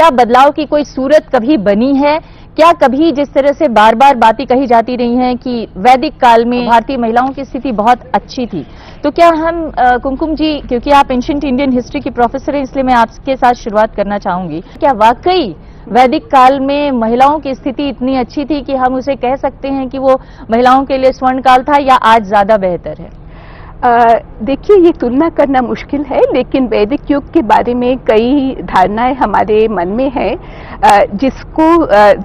क्या बदलाव की कोई सूरत कभी बनी है? क्या कभी जिस तरह से बार बार बातें कही जाती रही हैं कि वैदिक काल में भारतीय महिलाओं की स्थिति बहुत अच्छी थी, तो क्या हम कुमकुम जी, क्योंकि आप एंशिएंट इंडियन हिस्ट्री की प्रोफेसर हैं, इसलिए मैं आपके साथ शुरुआत करना चाहूंगी, क्या वाकई वैदिक काल में महिलाओं की स्थिति इतनी अच्छी थी कि हम उसे कह सकते हैं कि वो महिलाओं के लिए स्वर्ण काल था, या आज ज्यादा बेहतर है? देखिए, ये तुलना करना मुश्किल है, लेकिन वैदिक युग के बारे में कई धारणाएं हमारे मन में हैं जिसको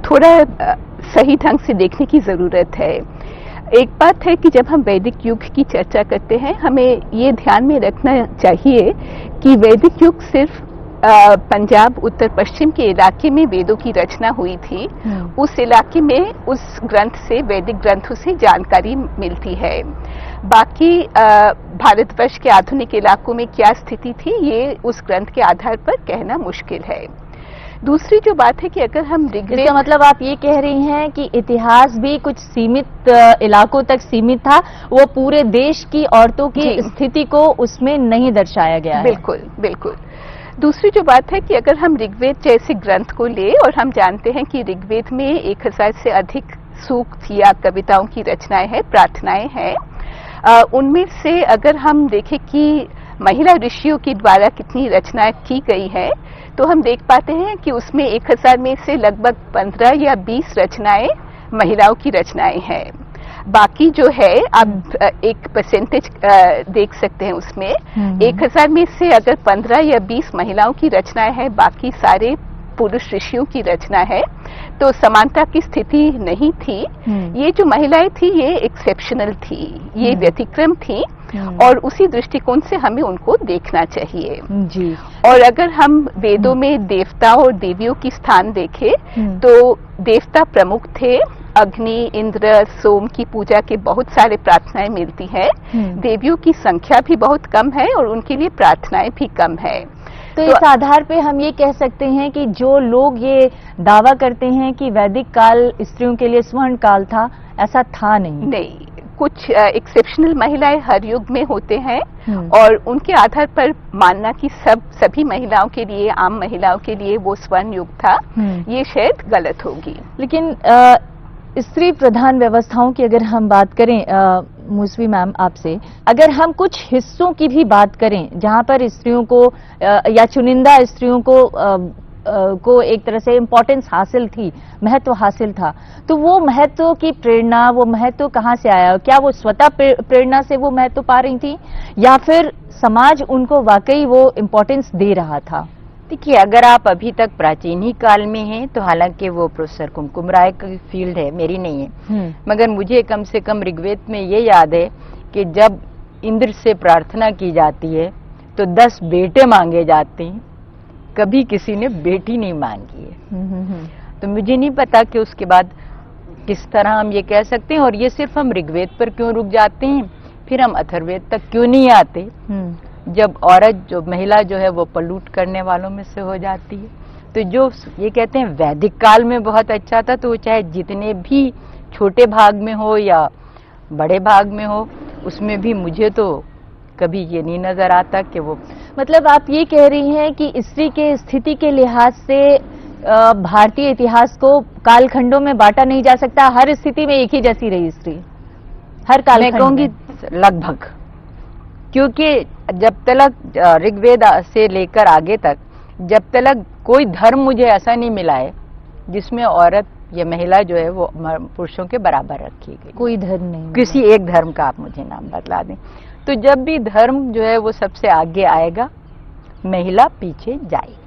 थोड़ा सही ढंग से देखने की ज़रूरत है। एक बात है कि जब हम वैदिक युग की चर्चा करते हैं, हमें ये ध्यान में रखना चाहिए कि वैदिक युग सिर्फ पंजाब उत्तर पश्चिम के इलाके में वेदों की रचना हुई थी। उस इलाके में उस ग्रंथ से, वैदिक ग्रंथों से जानकारी मिलती है। बाकी भारतवर्ष के आधुनिक इलाकों में क्या स्थिति थी, ये उस ग्रंथ के आधार पर कहना मुश्किल है। दूसरी जो बात है कि अगर हम ऋग्वेद, इसका मतलब आप ये कह रही हैं कि इतिहास भी कुछ सीमित इलाकों तक सीमित था, वो पूरे देश की औरतों की स्थिति को उसमें नहीं दर्शाया गया है। बिल्कुल बिल्कुल। दूसरी जो बात है कि अगर हम ऋग्वेद जैसे ग्रंथ को ले, और हम जानते हैं कि ऋग्वेद में 1000 से अधिक सूक्त या कविताओं की रचनाएं हैं, प्रार्थनाएं हैं, उनमें से अगर हम देखें कि महिला ऋषियों के द्वारा कितनी रचनाएं की गई है, तो हम देख पाते हैं कि उसमें 1000 में से लगभग 15 या 20 रचनाएं महिलाओं की रचनाएं हैं। बाकी जो है, आप एक परसेंटेज देख सकते हैं उसमें। 1000 में से अगर 15 या 20 महिलाओं की रचनाएं हैं, बाकी सारे पुरुष ऋषियों की रचना है, तो समानता की स्थिति नहीं थी। ये जो महिलाएं थी, ये एक्सेप्शनल थी, ये व्यतिक्रम थी, और उसी दृष्टिकोण से हमें उनको देखना चाहिए जी। और अगर हम वेदों में देवता और देवियों की स्थान देखें, तो देवता प्रमुख थे। अग्नि, इंद्र, सोम की पूजा के बहुत सारे प्रार्थनाएं मिलती हैं। देवियों की संख्या भी बहुत कम है और उनके लिए प्रार्थनाएं भी कम है। तो इस आधार पे हम ये कह सकते हैं कि जो लोग ये दावा करते हैं कि वैदिक काल स्त्रियों के लिए स्वर्ण काल था, ऐसा था नहीं। नहीं, कुछ एक्सेप्शनल महिलाएं हर युग में होते हैं, और उनके आधार पर मानना कि सभी महिलाओं के लिए, आम महिलाओं के लिए वो स्वर्ण युग था, ये शायद गलत होगी। लेकिन स्त्री प्रधान व्यवस्थाओं की अगर हम बात करें, मुसवी मैम आपसे, अगर हम कुछ हिस्सों की भी बात करें जहां पर स्त्रियों को या चुनिंदा स्त्रियों को एक तरह से इम्पोर्टेंस हासिल थी, महत्व हासिल था, तो वो महत्व की प्रेरणा, वो महत्व कहाँ से आया? क्या वो स्वतः प्रेरणा से वो महत्व पा रही थी, या फिर समाज उनको वाकई वो इम्पोर्टेंस दे रहा था? देखिए, अगर आप अभी तक प्राचीन ही काल में हैं, तो हालांकि वो प्रोफेसर कुमकुम राय की फील्ड है, मेरी नहीं है, मगर मुझे कम से कम ऋग्वेद में ये याद है कि जब इंद्र से प्रार्थना की जाती है तो 10 बेटे मांगे जाते हैं, कभी किसी ने बेटी नहीं मांगी है। तो मुझे नहीं पता कि उसके बाद किस तरह हम ये कह सकते हैं, और ये सिर्फ हम ऋग्वेद पर क्यों रुक जाते हैं, फिर हम अथर्ववेद तक क्यों नहीं आते, जब औरत, जो महिला जो है वो पल्यूट करने वालों में से हो जाती है। तो जो ये कहते हैं वैदिक काल में बहुत अच्छा था, तो वो चाहे जितने भी छोटे भाग में हो या बड़े भाग में हो, उसमें भी मुझे तो कभी ये नहीं नजर आता कि वो, मतलब आप ये कह रही हैं कि स्त्री के स्थिति के लिहाज से भारतीय इतिहास को कालखंडों में बांटा नहीं जा सकता, हर स्थिति में एक ही जैसी रही स्त्री, हर कालखंड में? मैं कहूंगी लगभग, क्योंकि जब तक ऋग्वेद से लेकर आगे तक, जब तक कोई धर्म मुझे ऐसा नहीं मिला है जिसमें औरत या महिला जो है वो पुरुषों के बराबर रखी गई। कोई धर्म नहीं, किसी एक धर्म का आप मुझे नाम बतला दें। तो जब भी धर्म जो है वो सबसे आगे आएगा, महिला पीछे जाएगी।